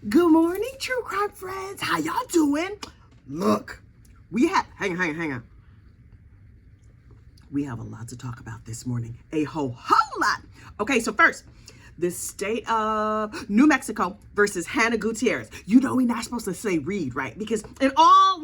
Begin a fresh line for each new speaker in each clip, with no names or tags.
Good morning, true crime friends. How y'all doing? Look, hang on. We have a lot to talk about this morning. A whole lot. Okay, so first, the state of New Mexico versus Hannah Gutierrez. You know we're not supposed to say Reed, right? Because in all,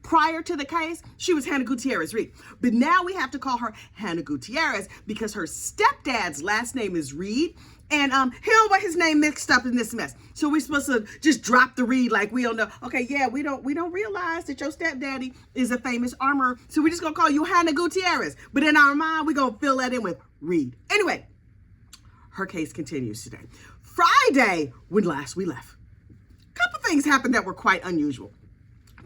prior to the case, she was Hannah Gutierrez Reed. But now we have to call her Hannah Gutierrez because her stepdad's last name is Reed. And he don't want his name mixed up in this mess. So we're supposed to just drop the Reed like we don't know. Okay, yeah, we don't realize that your stepdaddy is a famous armorer. So we're just gonna call you Hannah Gutierrez. But in our mind, we're gonna fill that in with Reed. Anyway, her case continues today. Friday, when last we left, a couple things happened that were quite unusual.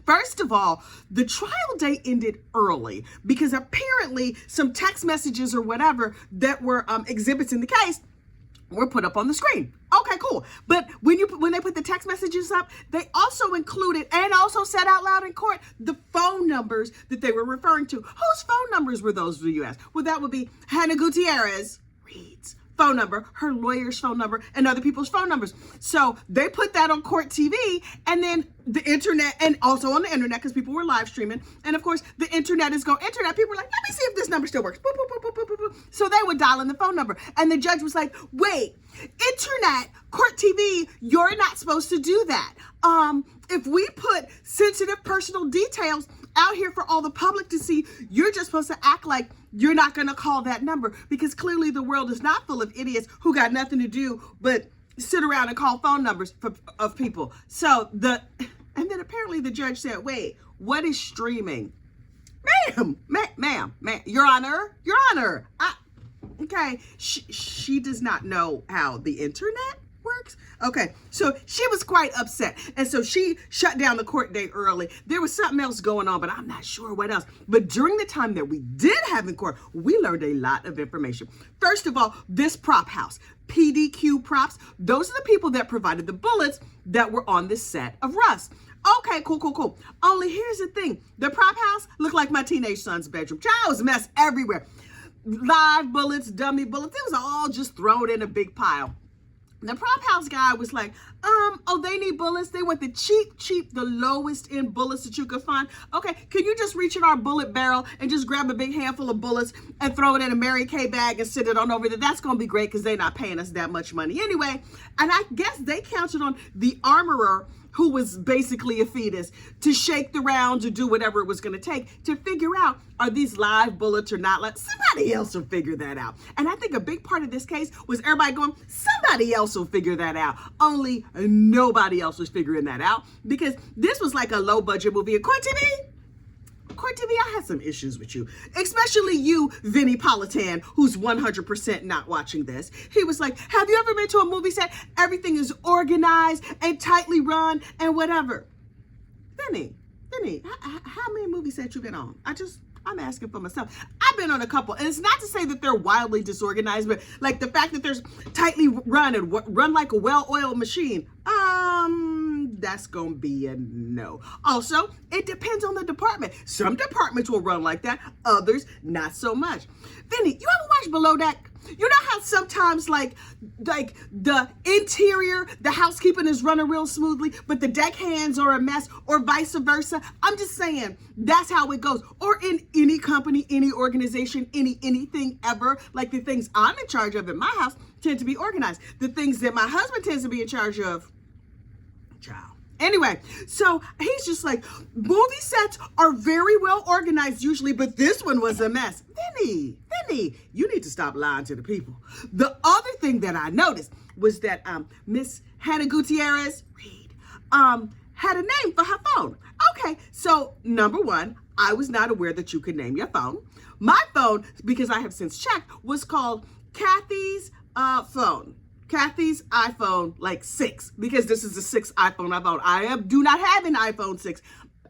First of all, the trial date ended early because apparently some text messages or whatever that were exhibits in the case were put up on the screen. Okay, cool. But when they put the text messages up, they also included and also said out loud in court the phone numbers that they were referring to. Whose phone numbers were those, do you ask? Well, that would be Hannah Gutierrez Reed's phone number, her lawyer's phone number, and other people's phone numbers. So they put that on court TV, and then the internet, and also on the internet because people were live streaming. And of course, the internet is going internet. People were like, let me see if this number still works. Boop, boop, boop, boop, boop, boop. So they would dial in the phone number, and the judge was like, wait, internet, court TV, you're not supposed to do that. If we put sensitive personal details out here for all the public to see, you're just supposed to act like you're not going to call that number because clearly the world is not full of idiots who got nothing to do but sit around and call phone numbers of people. And then apparently the judge said, wait, what is streaming? Ma'am, Your Honor. Okay, she does not know how the internet works. Okay, so she was quite upset. And so she shut down the court date early. There was something else going on, but I'm not sure what else. But during the time that we did have in court, we learned a lot of information. First of all, this prop house, PDQ Props, those are the people that provided the bullets that were on the set of Rust. Okay, cool. Only here's the thing. The prop house looked like my teenage son's bedroom. Child, was a mess everywhere. Live bullets, dummy bullets. It was all just thrown in a big pile. The prop house guy was like, they need bullets. They want the cheap, the lowest end bullets that you could find. Okay, can you just reach in our bullet barrel and just grab a big handful of bullets and throw it in a Mary Kay bag and sit it on over there? That's going to be great because they're not paying us that much money anyway. And I guess they counted on the armorer, who was basically a fetus, to shake the rounds or do whatever it was going to take to figure out, are these live bullets or not? Somebody else will figure that out. And I think a big part of this case was everybody going, somebody else will figure that out. Only nobody else was figuring that out because this was like a low budget movie. And Court TV, I had some issues with you, especially you, Vinny Politan, who's 100% not watching this. He was like, have you ever been to a movie set? Everything is organized and tightly run and whatever. Vinny, how many movie sets you been on? I'm asking for myself. I've been on a couple, and it's not to say that they're wildly disorganized, but like the fact that there's tightly run and run like a well-oiled machine, that's gonna be a no. Also, it depends on the department. Some departments will run like that, others not so much. Vinny, you ever watch Below Deck? You know how sometimes like the interior, the housekeeping is running real smoothly, but the deckhands are a mess, or vice versa? I'm just saying that's how it goes. Or in any company, any organization, anything ever, like the things I'm in charge of in my house tend to be organized. The things that my husband tends to be in charge of, child. Anyway, so he's just like, movie sets are very well organized usually, but this one was a mess. Vinny, you need to stop lying to the people. The other thing that I noticed was that Miss Hannah Gutierrez Reed had a name for her phone. Okay, so number one, I was not aware that you could name your phone. My phone, because I have since checked, was called Kathy's phone. Kathy's iPhone 6, because this is the 6th iPhone I've owned. I do not have an iPhone 6.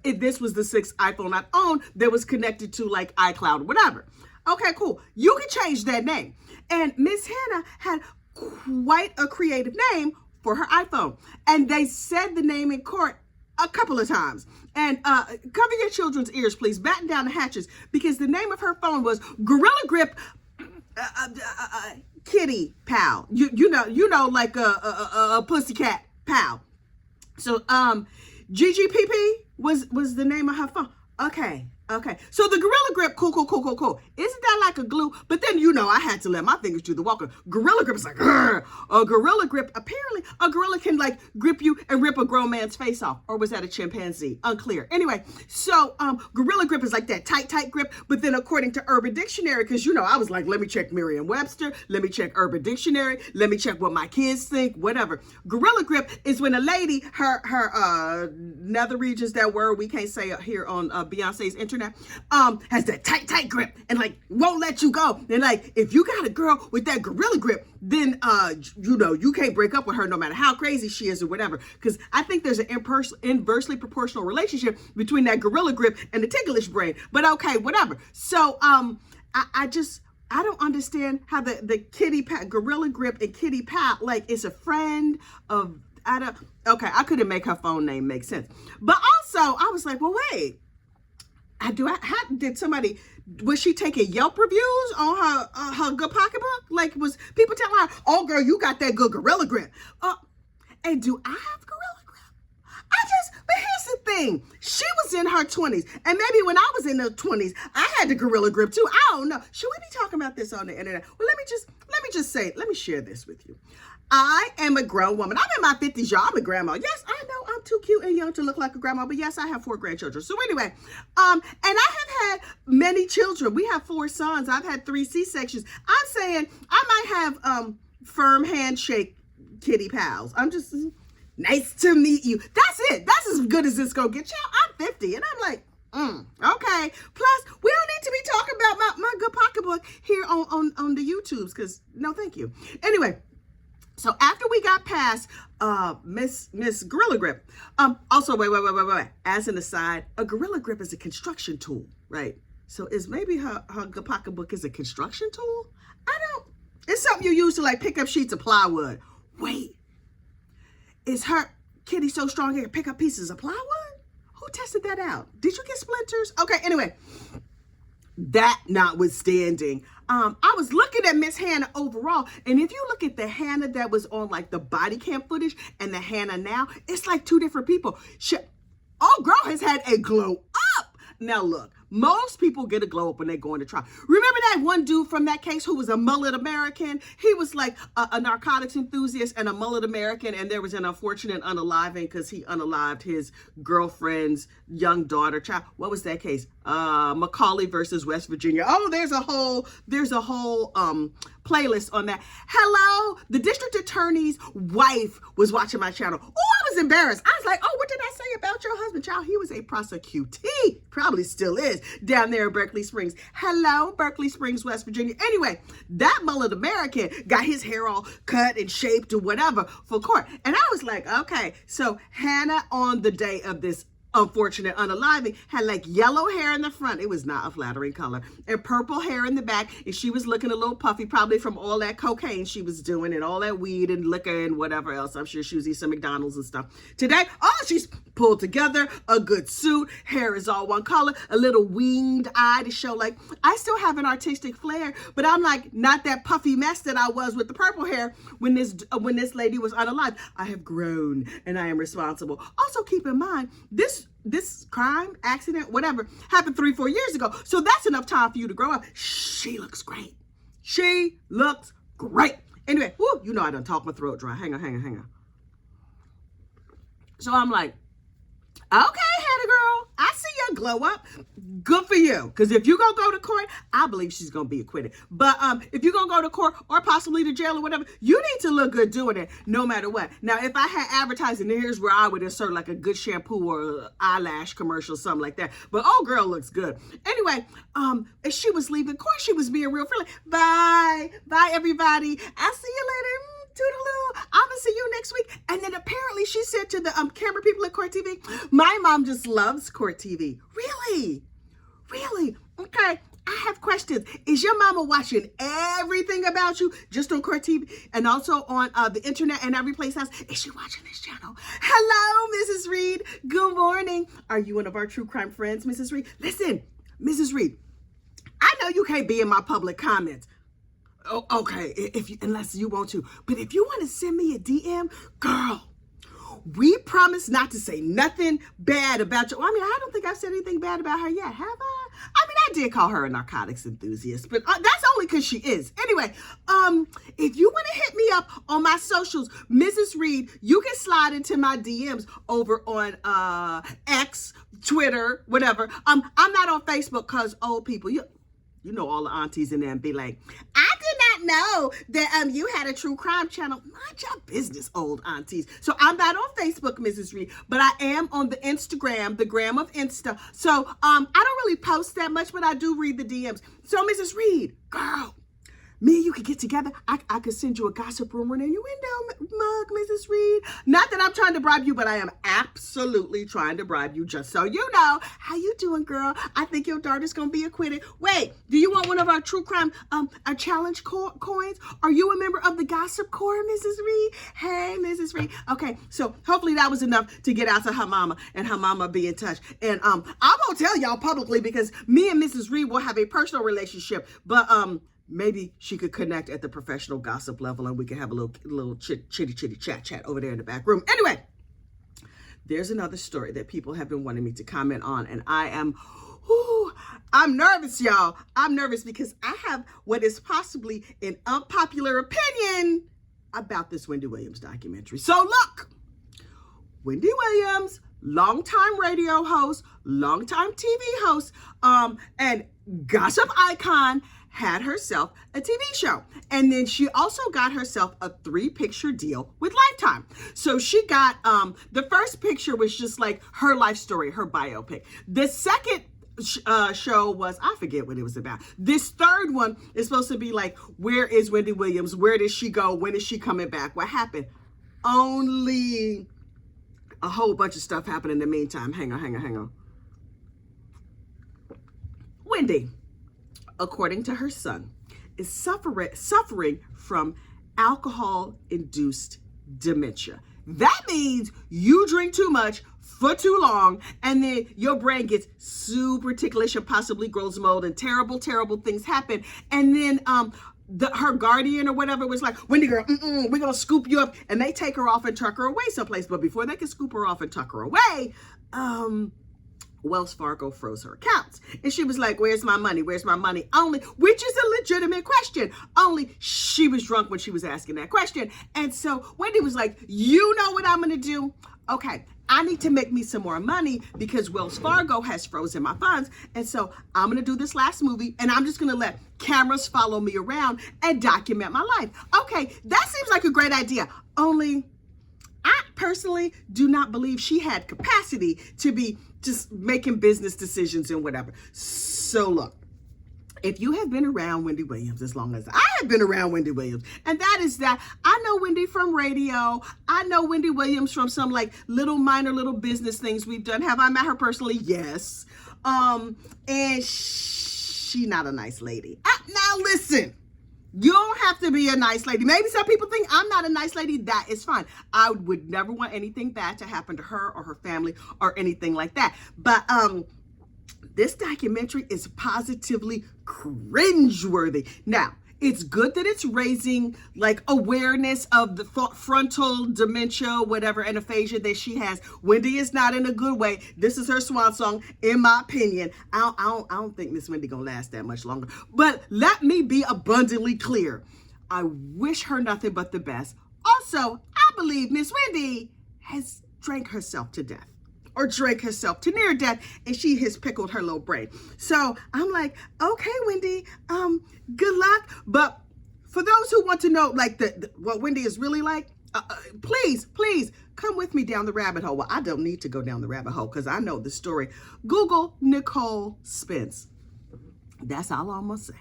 This was the 6th iPhone I've owned that was connected to iCloud or whatever. Okay, cool. You can change that name. And Miss Hannah had quite a creative name for her iPhone. And they said the name in court a couple of times. And cover your children's ears, please. Batten down the hatches, because the name of her phone was Gorilla Grip Kitty Pal. You know, like a pussycat pal. So GGPP was the name of her phone. Okay. So the Gorilla Grip, cool. Isn't that like a glue? But then, I had to let my fingers do the walking. Gorilla Grip is like, a Gorilla Grip, apparently a gorilla can like grip you and rip a grown man's face off. Or was that a chimpanzee? Unclear. Anyway, so Gorilla Grip is like that tight grip. But then according to Urban Dictionary, because, I was like, let me check Merriam-Webster. Let me check Urban Dictionary. Let me check what my kids think, whatever. Gorilla Grip is when a lady, her nether regions, that word we can't say here on Beyonce's internet, has that tight grip and like won't let you go. And like, if you got a girl with that Gorilla Grip, then you can't break up with her no matter how crazy she is or whatever. Because I think there's an inversely proportional relationship between that Gorilla Grip and the ticklish brain. But okay, whatever. So I don't understand how the kitty pat Gorilla Grip and Kitty Pat like is a friend of I couldn't make her phone name make sense. But also I was like, well, wait. Was she taking Yelp reviews on her good pocketbook? Like, was people telling her, oh girl, you got that good Gorilla Grip? And do I have Gorilla Grip? But here's the thing. She was in her 20s. And maybe when I was in the 20s, I had the Gorilla Grip too. I don't know. Should we be talking about this on the internet? Well, let me share this with you. I am a grown woman. I'm in my 50s, y'all. I'm a grandma. Yes, I know I'm too cute and young to look like a grandma, but yes, I have 4 grandchildren. So anyway, and I have had many children. We have 4 sons. I've had 3 C-sections. I'm saying I might have firm handshake kitty pals. I'm just, nice to meet you. That's it. That's as good as it's gonna get. Y'all, I'm 50, and I'm like, okay. Plus, we don't need to be talking about my good pocketbook here on the YouTubes, because no, thank you. Anyway. So after we got past Miss Gorilla Grip, also wait. As an aside, a Gorilla Grip is a construction tool, right? So is maybe her pocketbook is a construction tool? It's something you use to like pick up sheets of plywood. Wait, is her kitty so strong it can pick up pieces of plywood? Who tested that out? Did you get splinters? Okay, anyway. That notwithstanding, I was looking at Miss Hannah overall, and if you look at the Hannah that was on like the body cam footage and the Hannah now, it's like 2 different people. Girl has had a glow up. Now look, most people get a glow up when they go into trial. Remember that one dude from that case who was a mullet American? He was like a narcotics enthusiast and a mullet American, and there was an unfortunate unaliving because he unalived his girlfriend's young daughter child. What was that case? Macaulay versus West Virginia. Oh, there's a whole playlist on that. Hello, the district attorney's wife was watching my channel. Oh, I was embarrassed. I was like, oh, what did I say about your husband, child? He was a prosecutee, probably still is, down there in Berkeley Springs. Hello, Berkeley Springs, West Virginia. Anyway, that mullet American got his hair all cut and shaped or whatever for court. And I was like, okay, so Hannah on the day of this unfortunate unaliving had like yellow hair in the front. It was not a flattering color, and purple hair in the back, and she was looking a little puffy, probably from all that cocaine she was doing and all that weed and liquor and whatever else. I'm sure she was eating some McDonald's and stuff. Today, she's pulled together, a good suit, hair is all one color, a little winged eye to show like I still have an artistic flair, but I'm like not that puffy mess that I was with the purple hair when this lady was unalived. I have grown and I am responsible. Also keep in mind, this crime, accident, whatever, happened 3-4 years ago. So that's enough time for you to grow up. She looks great. She looks great. Anyway, I done talked my throat dry. Hang on. So I'm like, okay, Hannah girl, I see your glow up. Good for you. Because if you're going to go to court, I believe she's going to be acquitted. But if you're going to go to court or possibly to jail or whatever, you need to look good doing it no matter what. Now, if I had advertising, here's where I would insert like a good shampoo or eyelash commercial, something like that. But girl looks good. Anyway, as she was leaving court, she was being real friendly. Bye, everybody. I'll see you later. Toodaloo, I'm gonna see you next week. And then apparently she said to the camera people at Court TV, my mom just loves Court TV. Really? Okay, I have questions. Is your mama watching everything about you just on Court TV and also on the internet and every place else? Is she watching this channel? Hello, Mrs. Reed. Good morning. Are you one of our true crime friends, Mrs. Reed? Listen, Mrs. Reed, I know you can't be in my public comments. Oh, okay, unless you want to. But if you want to send me a DM, girl, we promise not to say nothing bad about you. I mean, I don't think I've said anything bad about her yet, have I? I mean, I did call her a narcotics enthusiast, but that's only because she is. Anyway, if you want to hit me up on my socials, Mrs. Reed, you can slide into my DMs over on X, Twitter, whatever. I'm not on Facebook because old people, you know all the aunties in there and be like, I did not know that you had a true crime channel. Mind your business, old aunties. So I'm not on Facebook, Mrs. Reed, but I am on the Instagram, the gram of Insta. So I don't really post that much, but I do read the DMs. So Mrs. Reed, girl, me and you could get together. I could send you a gossip rumor and innuendo mug, Mrs. Reed. Not that I'm trying to bribe you, but I am absolutely trying to bribe you, just so you know. How you doing, girl? I think your daughter's going to be acquitted. Wait, do you want one of our true crime, our challenge coins? Are you a member of the Gossip Corps, Mrs. Reed? Hey, Mrs. Reed. Okay, so hopefully that was enough to get out to her mama and her mama be in touch. And I won't tell y'all publicly because me and Mrs. Reed will have a personal relationship, but maybe she could connect at the professional gossip level and we could have a little chitty chat over there in the back room. Anyway, there's another story that people have been wanting me to comment on, and I'm nervous, y'all. I'm nervous because I have what is possibly an unpopular opinion about this Wendy Williams documentary. So look, Wendy Williams, longtime radio host, longtime TV host, and gossip icon, had herself a TV show. And then she also got herself a 3-picture deal with Lifetime. So she got, the first picture was just like her life story, her biopic. The second show was, I forget what it was about. This third one is supposed to be like, where is Wendy Williams? Where did she go? When is she coming back? What happened? Only a whole bunch of stuff happened in the meantime. Hang on. Wendy, according to her son, is suffering from alcohol-induced dementia. That means you drink too much for too long, and then your brain gets super ticklish and possibly grows mold, and terrible things happen. And then her guardian or whatever was like, Wendy girl, we're gonna scoop you up, and they take her off and tuck her away someplace. But before they can scoop her off and tuck her away, Wells Fargo froze her accounts. And she was like, where's my money? Where's my money? Only, which is a legitimate question. Only she was drunk when she was asking that question. And so Wendy was like, you know what I'm going to do? Okay, I need to make me some more money because Wells Fargo has frozen my funds. And so I'm going to do this last movie and I'm just going to let cameras follow me around and document my life. Okay, that seems like a great idea. Only I personally do not believe she had capacity to be just making business decisions and whatever. So look, if you have been around Wendy Williams as long as I have been around Wendy Williams, and that is that I know Wendy from radio, I know Wendy Williams from some like minor business things we've done. Have I met her personally? Yes. And she not a nice lady. Now listen, you don't have to be a nice lady. Maybe some people think I'm not a nice lady. That is fine. I would never want anything bad to happen to her or her family or anything like that. But this documentary is positively cringeworthy. Now, it's good that it's raising like awareness of the frontal dementia, whatever, and aphasia that she has. Wendy is not in a good way. This is her swan song, in my opinion. I don't think Miss Wendy gonna last that much longer. But let me be abundantly clear. I wish her nothing but the best. Also, I believe Miss Wendy has drank herself to death, or drank herself to near death, and she has pickled her little brain. So I'm like, okay, Wendy, good luck. But for those who want to know, like what Wendy is really like, please come with me down the rabbit hole. Well, I don't need to go down the rabbit hole because I know the story. Google Nicole Spence. That's all I'm gonna say.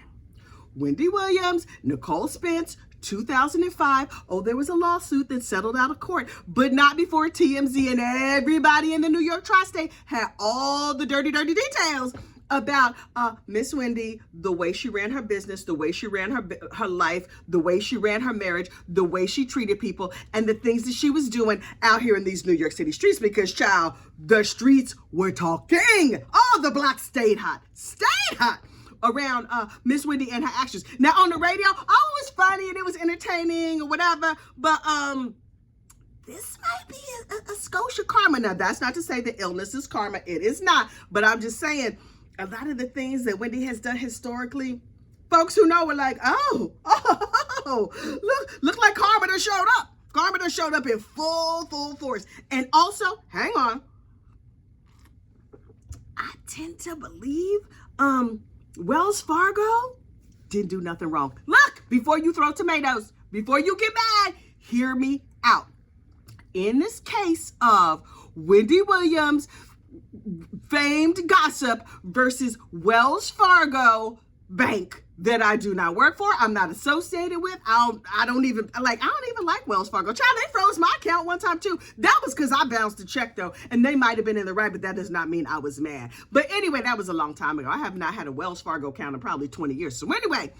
Wendy Williams, Nicole Spence, 2005. Oh, there was a lawsuit that settled out of court, but not before TMZ and everybody in the New York tri-state had all the dirty details about Miss Wendy, the way she ran her business, the way she ran her life, the way she ran her marriage, the way she treated people, and the things that she was doing out here in these New York City streets. Because, child, the streets were talking. Oh, the block stayed hot around Miss Wendy and her actions. Now on the radio, oh, it was funny and it was entertaining or whatever, but this might be a your karma. Now, that's not to say that illness is karma. It is not. But I'm just saying, a lot of the things that Wendy has done historically, folks who know were like, look like karma done showed up. Karma done showed up in full force. And also, hang on, I tend to believe Wells Fargo didn't do nothing wrong. Look, before you throw tomatoes, before you get mad, hear me out. In this case of Wendy Williams, famed gossip versus Wells Fargo Bank that I do not work for, I'm not associated with. I don't even like Wells Fargo. Child, they froze my account one time too. That was because I bounced a check though, and they might have been in the right, but that does not mean I was mad. But anyway, that was a long time ago. I have not had a Wells Fargo account in probably 20 years. So anyway,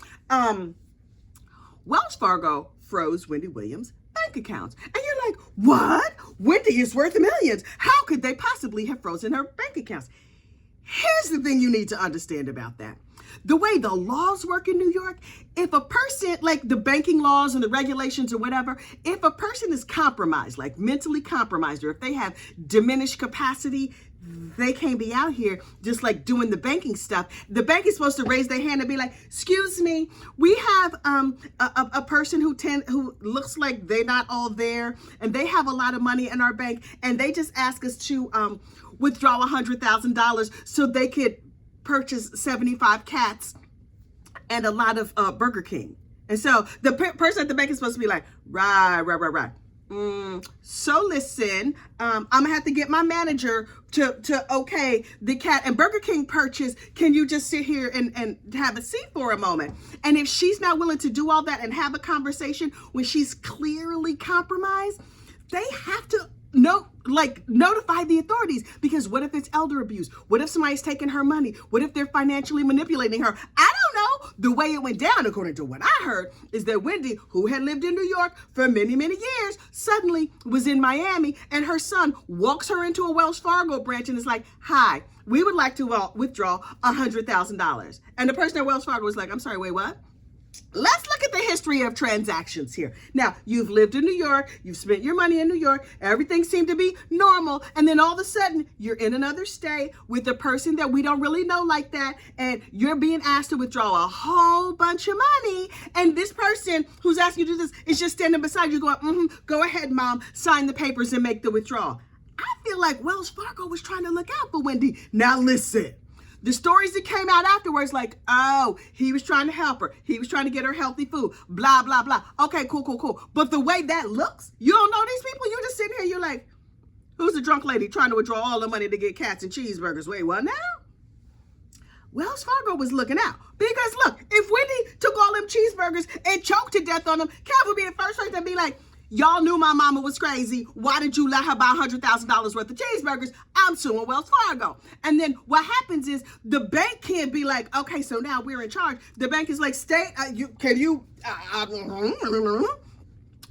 Wells Fargo froze Wendy Williams' bank accounts. And you're like, what? Wendy is worth millions. How could they possibly have frozen her bank accounts? Here's the thing you need to understand about that. The way the laws work in New York, if a person, like the banking laws and the regulations or whatever, if a person is compromised, like mentally compromised, or if they have diminished capacity, they can't be out here just like doing the banking stuff. The bank is supposed to raise their hand and be like, excuse me, we have a person who looks like they're not all there, and they have a lot of money in our bank, and they just ask us to withdraw $100,000 so they could purchase 75 cats and a lot of Burger King. And so the person at the bank is supposed to be like, right. So listen, I'm gonna have to get my manager to okay the cat and Burger King purchase. Can you just sit here and have a seat for a moment? And if she's not willing to do all that and have a conversation when she's clearly compromised, they have to notify the authorities, because what if it's elder abuse? What if somebody's taking her money? What if they're financially manipulating her? I don't know. The way it went down, according to what I heard, is that Wendy, who had lived in New York for many years, suddenly was in Miami, and her son walks her into a Wells Fargo branch and is like, hi, we would like to withdraw $100,000. And the person at Wells Fargo was like, I'm sorry, wait, what? Let's look at the history of transactions here. Now, you've lived in New York, you've spent your money in New York, everything seemed to be normal, and then all of a sudden, you're in another state with a person that we don't really know like that, and you're being asked to withdraw a whole bunch of money, and this person who's asking you to do this is just standing beside you going, go ahead, mom, sign the papers and make the withdrawal. I feel like Wells Fargo was trying to look out for Wendy. Now listen. The stories that came out afterwards, like, oh, he was trying to help her. He was trying to get her healthy food, blah, blah, blah. Okay, cool. But the way that looks, you don't know these people. You're just sitting here, you're like, who's the drunk lady trying to withdraw all the money to get cats and cheeseburgers? Wait, what now? Wells Fargo was looking out. Because look, if Wendy took all them cheeseburgers and choked to death on them, Kev would be the first person to be like, y'all knew my mama was crazy. Why did you let her buy $100,000 worth of cheeseburgers? I'm suing Wells Fargo. And then what happens is the bank can't be like, okay, so now we're in charge. The bank is like, state,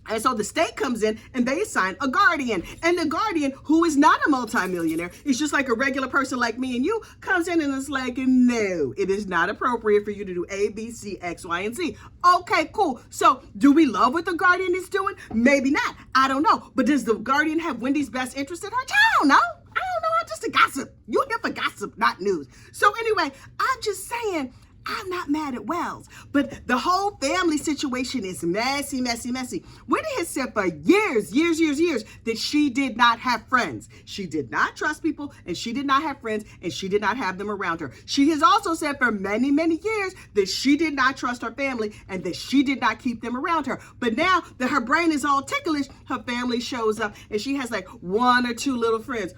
and so the state comes in and they assign a guardian. And the guardian, who is not a multimillionaire, is just like a regular person like me and you, comes in and is like, no, it is not appropriate for you to do A, B, C, X, Y, and Z. Okay, cool. So do we love what the guardian is doing? Maybe not. I don't know. But does the guardian have Wendy's best interest at heart? I don't know. I'm just a gossip. You're here for gossip, not news. So anyway, I'm just saying, I'm not mad at Wells, but the whole family situation is messy. Wendy has said for years that she did not have friends. She did not trust people, and she did not have friends, and she did not have them around her. She has also said for many years that she did not trust her family and that she did not keep them around her. But now that her brain is all ticklish, her family shows up and she has like one or two little friends.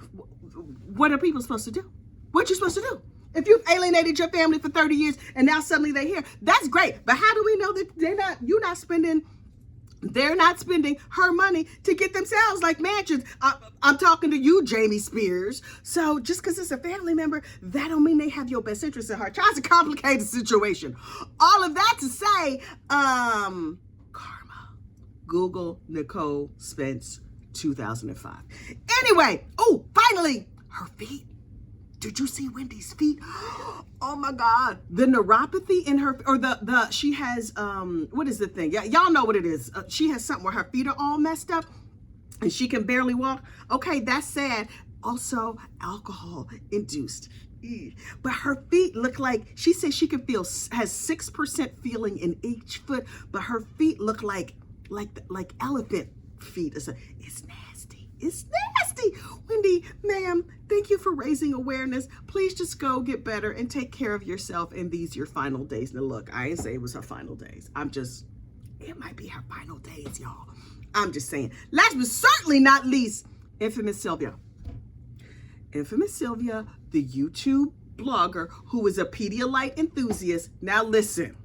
What are people supposed to do? What you supposed to do? If you've alienated your family for 30 years and now suddenly they're here, that's great. But how do we know that they're not spending her money to get themselves like mansions? I'm talking to you, Jamie Spears. So just because it's a family member, that don't mean they have your best interest at heart. Tries to complicate the situation. All of that to say, karma. Google Nicole Spence 2005. Anyway, finally, her feet. Did you see Wendy's feet? Oh my God. The neuropathy in her, or she has, what is the thing? Yeah, y'all know what it is. She has something where her feet are all messed up. and she can barely walk. Okay, that's sad. Also, alcohol induced. But her feet look like, she says she can feel, has 6% feeling in each foot, but her feet look like elephant feet. It's nasty. It's nasty. Wendy, ma'am, thank you for raising awareness. Please just go get better and take care of yourself in these your final days. Now look, I didn't say it was her final days. It might be her final days, y'all. I'm just saying. Last but certainly not least, infamous Sylvia. Infamous Sylvia, the YouTube blogger who is a Pedialyte enthusiast. Now listen,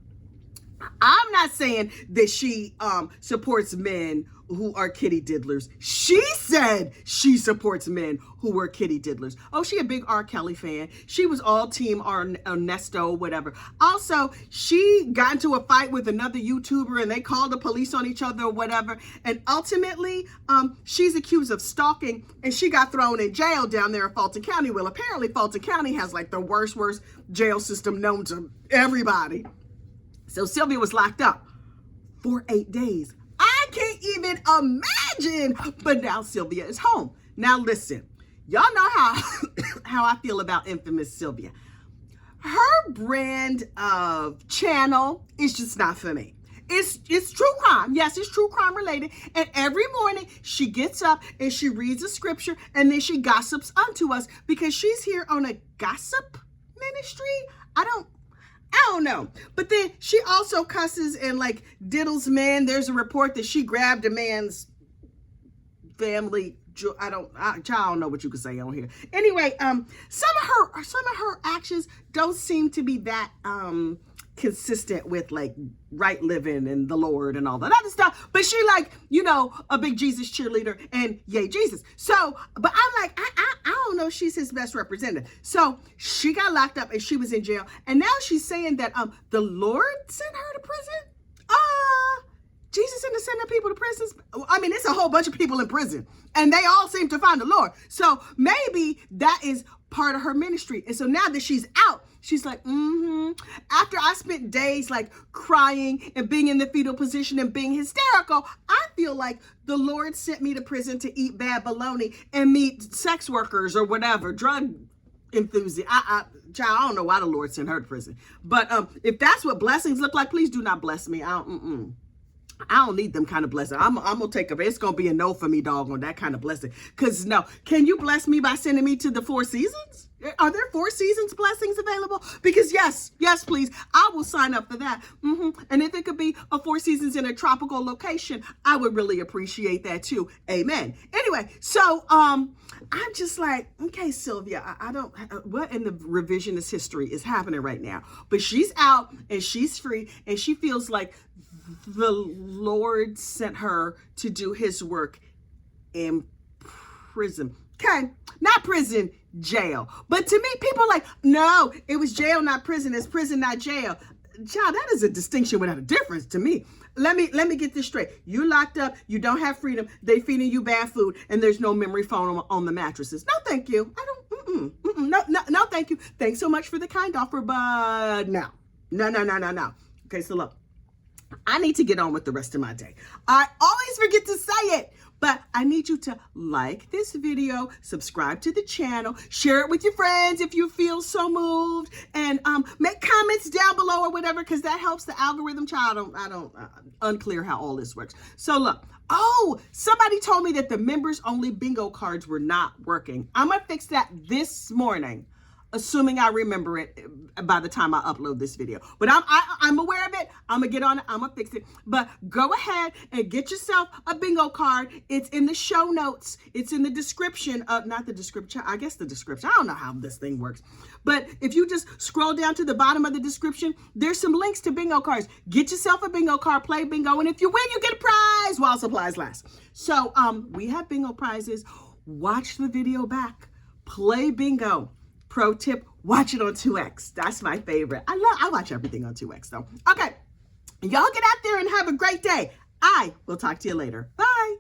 I'm not saying that she supports men who are kitty diddlers. She said she supports men who were kitty diddlers. Oh, she a big R. Kelly fan. She was all team Ernesto, whatever. Also, she got into a fight with another YouTuber and they called the police on each other or whatever. And ultimately, she's accused of stalking and she got thrown in jail down there in Fulton County. Well, apparently Fulton County has like the worst jail system known to everybody. So Sylvia was locked up for 8 days. I can't even imagine. But now Sylvia is home. Now listen, y'all know how I feel about infamous Sylvia. Her brand of channel is just not for me. It's true crime. Yes, it's true crime related. And every morning she gets up and she reads a scripture and then she gossips unto us because she's here on a gossip ministry. I don't know. But then she also cusses and like diddles men. There's a report that she grabbed a man's family. I don't know what you could say on here. Anyway, some of her actions don't seem to be that consistent with like right living and the Lord and all that other stuff. But she like, a big Jesus cheerleader and yay Jesus. So, but I'm like, I don't know if she's his best representative. So she got locked up and she was in jail. And now she's saying that the Lord sent her to prison. Jesus isn't sending people to prisons. I mean, it's a whole bunch of people in prison and they all seem to find the Lord. So maybe that is part of her ministry. And so now that she's out, she's like, after I spent days like crying and being in the fetal position and being hysterical, I feel like the Lord sent me to prison to eat bad bologna and meet sex workers or whatever, drug enthusiasts. I don't know why the Lord sent her to prison. But if that's what blessings look like, please do not bless me. I don't need them kind of blessing. I'm gonna take it's gonna be a no for me, dog, on that kind of blessing. Cause no, can you bless me by sending me to the Four Seasons? Are there Four Seasons blessings available? Because yes, please, I will sign up for that. And if it could be a Four Seasons in a tropical location, I would really appreciate that too. Amen. Anyway, so I'm just like, okay, Sylvia, I don't, what in the revisionist history is happening right now? But she's out and she's free and she feels like the Lord sent her to do his work in prison. Okay, not prison, jail. But to me, people are like, no, it was jail, not prison. It's prison, not jail. Child, that is a distinction without a difference to me. Let me get this straight. You locked up, you don't have freedom, they feeding you bad food, and there's no memory foam on the mattresses. No, thank you. I don't, no, thank you. Thanks so much for the kind offer, but no. Okay, so look. I need to get on with the rest of my day. I always forget to say it, but I need you to like this video, subscribe to the channel, share it with your friends if you feel so moved, and make comments down below or whatever, because that helps the algorithm. Child, I don't unclear how all this works. So look, somebody told me that the members only bingo cards were not working. I'm gonna fix that this morning, assuming I remember it by the time I upload this video. But I'm aware of it. I'm gonna get on it. I'm gonna fix it. But go ahead and get yourself a bingo card. It's in the show notes. It's in the description. Not the description. I guess the description. I don't know how this thing works. But if you just scroll down to the bottom of the description, there's some links to bingo cards. Get yourself a bingo card. Play bingo. And if you win, you get a prize while supplies last. So we have bingo prizes. Watch the video back. Play bingo. Pro tip, watch it on 2X. That's my favorite. I watch everything on 2X though. Okay, y'all get out there and have a great day. I will talk to you later. Bye.